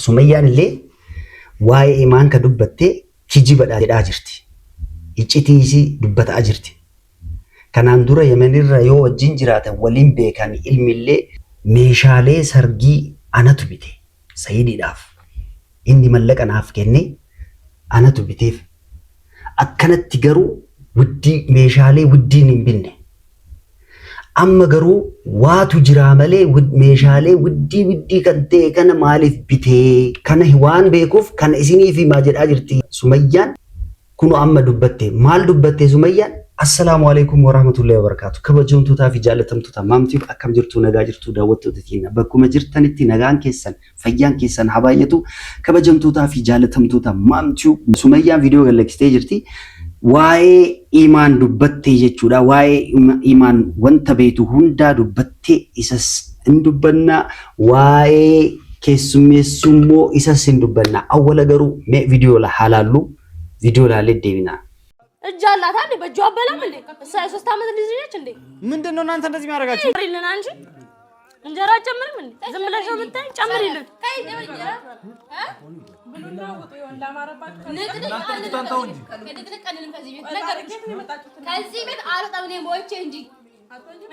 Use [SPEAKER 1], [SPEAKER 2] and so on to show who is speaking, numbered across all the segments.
[SPEAKER 1] Sumayyaan illee waa'ee imaan ka dubbattee kijibadha jedhaa jirti. Iccitii isii dubbataa jirti. Kanaan dura Yemenirra yoo wajjin jiraatan waliin beekan ilmillee meeshaalee sargii anatu bite Sa'idiidhaaf. Inni mallaqa naaf kenne anatu biteef. Akkanatti garuu meeshaalee wuddiin hin binne. Amma garuu waatu jira malee meeshaalee wuddii kan ta'e kana maaliif bitee kana waan beekuuf kana isiniif himaa jedhaa jirti Sumayyaan. Kunu amma dubbatte maal dubbatte Sumayyaan? Assalaamu alaykum warahmatullahi wabarakatuh. Kabajamtootaa fi jaalatamtoota maamtii akkam jirtu nagaa jirtu daawwattoota keenya bakkuma jirtanitti nagaan keessan fayyaan keessan habaayatu. Kabajamtootaa fi jaalatamtoota maamtii Sumayyaan viidiyoo galaksitee jirti. Waa'ee imaan dubbattee jechuudha. Waa'ee imaan wanta beetu hundaa dubbattee isas hin dubbanna. Waa'ee keessummeessummoo isas hin dubbanna. Awwala garuu mee viidiyoo la halaallu viidiyoo laalee deebina.
[SPEAKER 2] እጃላታ እንዴ በእጇ አበላም እንዴ ሶስት አመት ልጅ ነች እንዴ
[SPEAKER 3] ምንድነው እናንተ እንደዚህ የሚያደርጋችሁ?
[SPEAKER 2] ጨምሪልን አንቺ እንጀራ ጨምርም እንዴ ዝም ብለሽ ነው ብታይ ጨምሪልን ብሉና ወጡ ይሆን ላማረባችሁ ከዚህ ቤት አልወጣም እኔ ሞቼ እንጂ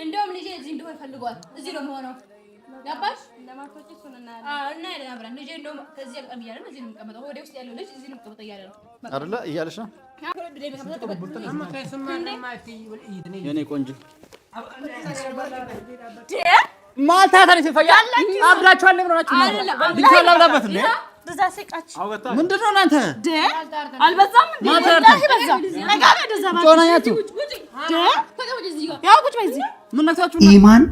[SPEAKER 2] እንደውም ልጄ እዚህ እንደሆነ ፈልጓል እዚህ ነው የሆነው ገባሽ ለማቶች እሱንና እና ያለብራን ልጄ እንደውም ከዚህ አልቀም ይያለ እዚህ ነው የሚቀመጠው ወደ ውስጥ ያለው ልጅ እዚህ ነው የሚቀመጠው ይያለ ነው አይደለ እያለሽ ነው የኔ ቆንጆ ማልታታ ነው ሲፈያ አብራችኋል ለምራችሁ ቢተላላበት እንዴ ተዛሰቃች ምንድነው እናንተ አልበዛም እንዴ ወላሂ በዛ ነጋሪ ደዛባችሁ ጮናያቱ ያው ቁጭ በዚህ ምን ነክታችሁ
[SPEAKER 1] ኢማን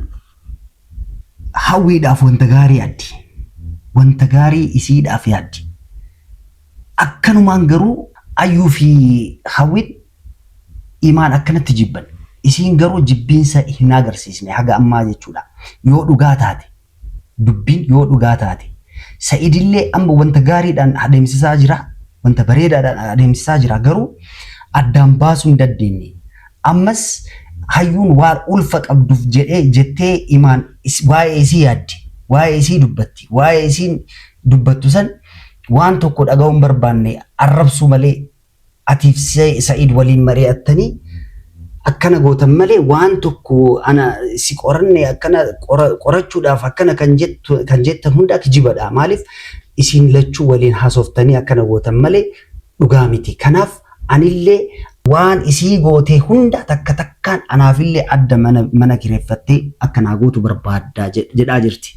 [SPEAKER 1] hawwiidhaaf wanta gaarii isiidhaaf yaaddi. Akkanumaan garuu ayyuu fi hawwiin imaan akkanatti jibban. Isiin garuu jibbiinsa hin agarsiisne haga ammaa jechuudha. Yoo dhugaa taate dubbiin yoo dhugaa taate Sa'idillee amma wanta gaariidhaan adeemsisaa jira. Wanta bareedaadhaan adeemsisaa jira garuu addaan baasuu hin dandeenye. Ammas hayyuun waan ulfa qabduuf jettee imaan waa'ee isii yaaddi. Waa'ee isii dubbatti. Waa'ee isiin dubbattu san waan tokko dhaga'uun barbaanne arrabsu malee atiif Sa'id waliin mari'attanii akkana gootan malee waan tokko ana si qoranne akkana qorachuudhaaf akkana kan jettan hunda kijibadha. Maaliif isiin lachuu waliin haasoftanii akkana gootan malee dhugaa miti. Kanaaf anillee waan isii gootee hunda takkaan anaafillee adda mana kireeffattee akkanaa gootu barbaaddaa jedhaa jirti.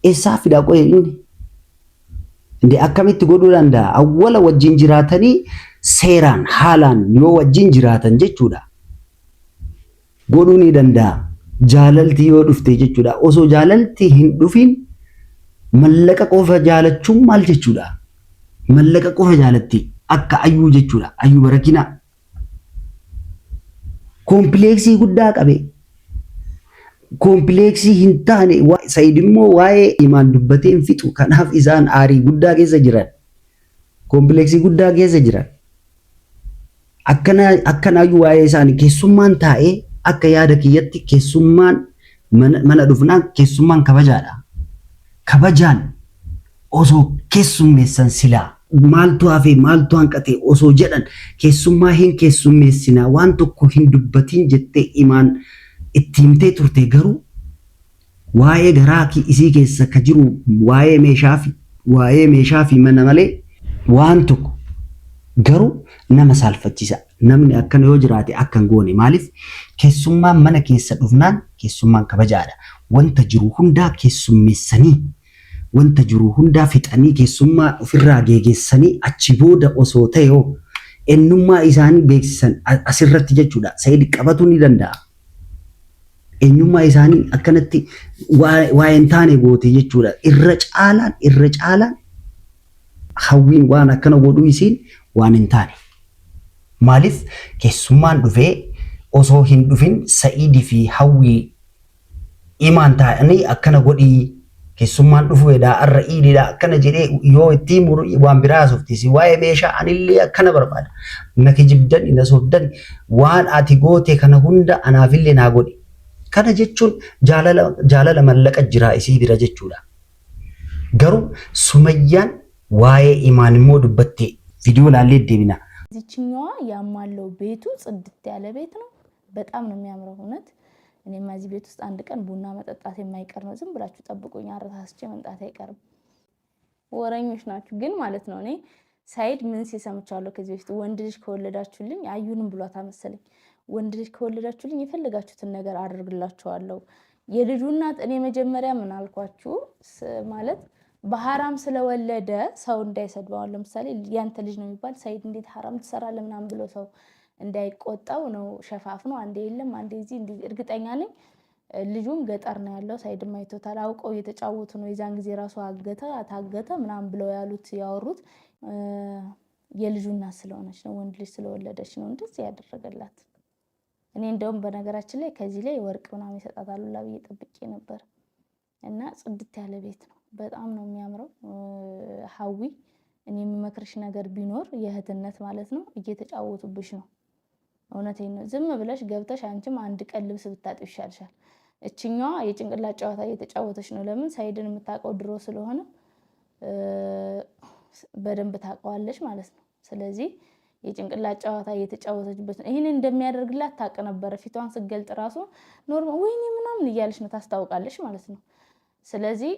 [SPEAKER 1] Eessaa fidaa qoye inni? Inde akkamitti godhuu danda'a? Awwala wajjin jiraatanii seeraan haalaan yoo wajjin jiraatan jechuudha. Godhuu ni danda'a. Jaalalti yoo dhufte jechuudha. Osoo jaalalti hin dhufin mallaqa qofa jaalachuun maal jechuudha? Mallaqa qofa jaalatti akka ayyuu jechuudha. Ayyuu barakinaa. Kompleksii guddaa qabe. Kompleksii hin taane Sa'id immoo waa'ee imaan dubbatee hin fixu. Kanaaf isaan aarii guddaa keessa jiran. Kompleksii guddaa keessa jiran. Akkanayyuu waa'ee isaanii keessummaan taa'ee akka yaada kiyyatti keessummaan mana dhufnaan keessummaan kabajaadha. Kabajaan osoo keessummeessan silaa. Maaltu hafe maaltu hanqate osoo jedhan keessummaa hin keessummeessinaa waan tokko hin dubbatiin jettee imaan itti himtee turte garuu waa'ee garaa isii keessa ka jiru waa'ee meeshaa fi mana malee waan tokko garuu nama saalfachiisa. Namni akkana yoo jiraate akkan goone maaliif keessummaan mana keessa dhufnaan keessummaan kabajaadha. Wanta jiru hundaa keessummeessanii wanta jiru hundaa fixanii keessummaa ofirraa geeggeessanii achi booda osoo ta'e eenyummaa isaanii beeksisan asirratti jechuudha. Sa'id qabatuu ni danda'a. Eenyummaa isaanii akkanatti waa hin taane goote jechuudha. Irra caalaan hawwiin waan akkana godhuu isiin waan hin taane. Maaliif keessummaan dhufee osoo hin dhufin Sa'idii fi hawwii imaan taa'anii akkana godhii keessummaan dhufeedha arra iididha akkana jedhee yoo itti muru waan biraa softisi waa'ee meeshaa anillee akkana barbaada. Na kijibdan ina sobdan waan ati goote kana hunda anaafillee naa godhi. Kana jechuun jaalala mallaqa jira isii bira jechuudha. garuu Sumayyaan waa'ee Imaan immoo dubbattee ቪዲዮ ላለ ደብና
[SPEAKER 4] እዚህኛዋ ያማለው ቤቱ ጽድት ያለ ቤት ነው በጣም ነው የሚያምረው ሆነት እኔማ እዚህ ቤት ውስጥ አንድ ቀን ቡና መጠጣት የማይቀር ነው ዝም ብላችሁ ጠብቁኝ አረታስቼ መንጣት አይቀርም ወረኞች ናችሁ ግን ማለት ነው እኔ ሳይድ ምን ሲሰምቻለሁ ከዚህ በፊት ወንድ ልጅ ከወለዳችሁልኝ አዩንም ብሏታ መሰለኝ ወንድ ልጅ ከወለዳችሁልኝ የፈለጋችሁትን ነገር አድርግላችኋለሁ የልጁ እናት እኔ መጀመሪያ ምን አልኳችሁ ማለት በሐራም ስለወለደ ሰው እንዳይሰድባው ለምሳሌ ያንተ ልጅ ነው የሚባል ሳይድ እንዴት ሐራም ትሰራለህ ምናምን ብሎ ሰው እንዳይቆጣው ነው ሸፋፍ ነው አንዴ የለም አንዴ እዚህ እርግጠኛ ነኝ ልጁም ገጠር ነው ያለው ሳይድ ማይቶታል አውቀው እየተጫወቱ ነው የዛን ጊዜ ራሱ ታገተ ምናምን ብለው ያሉት ያወሩት የልጁ እናት ስለሆነች ነው ወንድ ልጅ ስለወለደች ነው እንደዚህ ያደረገላት እኔ እንደውም በነገራችን ላይ ከዚህ ላይ ወርቅ ምናምን ይሰጣታሉ ለብዬ ጠብቄ ነበር እና ጽድት ያለ ቤት ነው በጣም ነው የሚያምረው ሐዊ እኔ የምመክርሽ ነገር ቢኖር የእህትነት ማለት ነው እየተጫወቱብሽ ነው እውነቴን ነው ዝም ብለሽ ገብተሽ አንቺም አንድ ቀን ልብስ ብታጥብ ይሻልሻል እቺኛዋ የጭንቅላት ጨዋታ እየተጫወተች ነው ለምን ሳይድን የምታቀው ድሮ ስለሆነ በደንብ ታቀዋለሽ ማለት ነው ስለዚህ የጭንቅላት ጨዋታ እየተጫወተችበት ነው ይሄን እንደሚያደርግላት ታቀ ነበር ፊቷን ስገልጥ ራሱ ኖርማል ወይኔ ምናምን ይያልሽ ነው ታስታውቃለሽ ማለት ነው ስለዚህ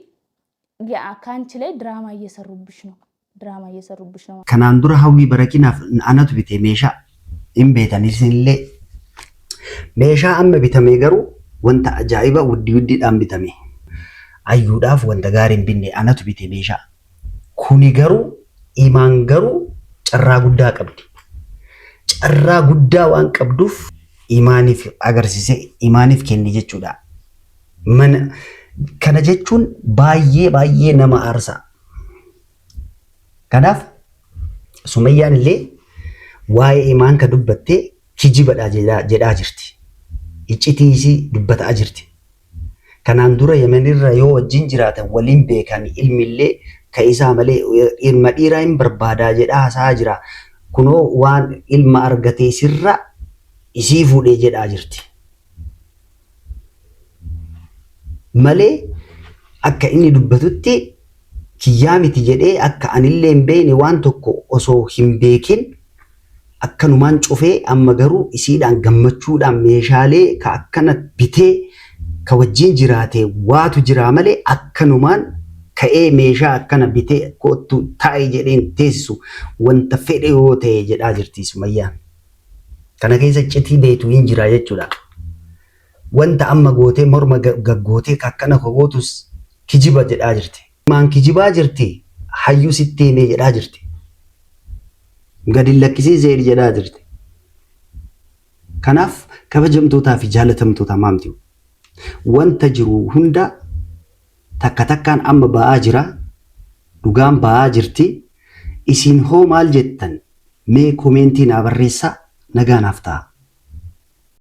[SPEAKER 4] ካንቺ ላይ ድራማ እየሰሩብሽ ነው
[SPEAKER 1] ከናንዱራ ሐዊ በረኪናፍ አናቱ ቢቴ ሜሻ ኢምቤታኒስንሌ ሜሻ አመ ቢተሜ ገሩ ወንታ አጃኢባ ውዲ ዳም ቢተሜ አዩዳፍ ወንተ ጋሪን ቢኔ አናቱ ቢቴ ሜሻ ኩኒ ገሩ ኢማን ገሩ ጨራ ጉዳ ቀብዲ ጨራ ጉዳ ዋን ቀብዱፍ ኢማኒፍ አገርሲሴ ኢማኒፍ ኬኒ ጀቹዳ መን kana jechuun baay'ee nama aarsa kanaaf Sumayyaan illee waa'ee Imaan ka dubbattee kijibadha jedhaa jirti iccitiisi dubbataa jirti kanaan dura Yemenirra yoo wajjin jiraatan waliin beekan ilmillee ka isaa malee ilma dhiiraa hin barbaadaa jedhaa hasaa jira kunoo waan ilma argatee sirra isii fuudhee jedhaa jirti malee akka inni dubbatutti kiyyaa miti jedhee akka anillee hin beekne waan tokko osoo hin beekin akkanumaan cufee amma garuu isiidhaan gammachuudhaan meeshaalee ka akkana bitee ka wajjin jiraatee waatu jira malee akkanumaan ka'ee meeshaa akkana bitee kootu taa'ee jedheen teessisu wanta fedhe yoo ta'e jedhaa jirti Sumayyaan kana keessa citii beetu hin jira jechuudha. wanta amma gootee morma gaggootee akkana kogootus kijiba jedhaa jirti maan kijibaa jirti hayyuu sitti himee jedhaa jirti gadi lakkisii zeeri jedhaa jirti kanaaf kabajamtootaa fi jaalatamtoota maamti wanta jiru hunda takka takkaan amma ba'aa jira dhugaan ba'aa jirti isin hoo maal jettan mee komentii naa barreessaa nagaanaaf ta'a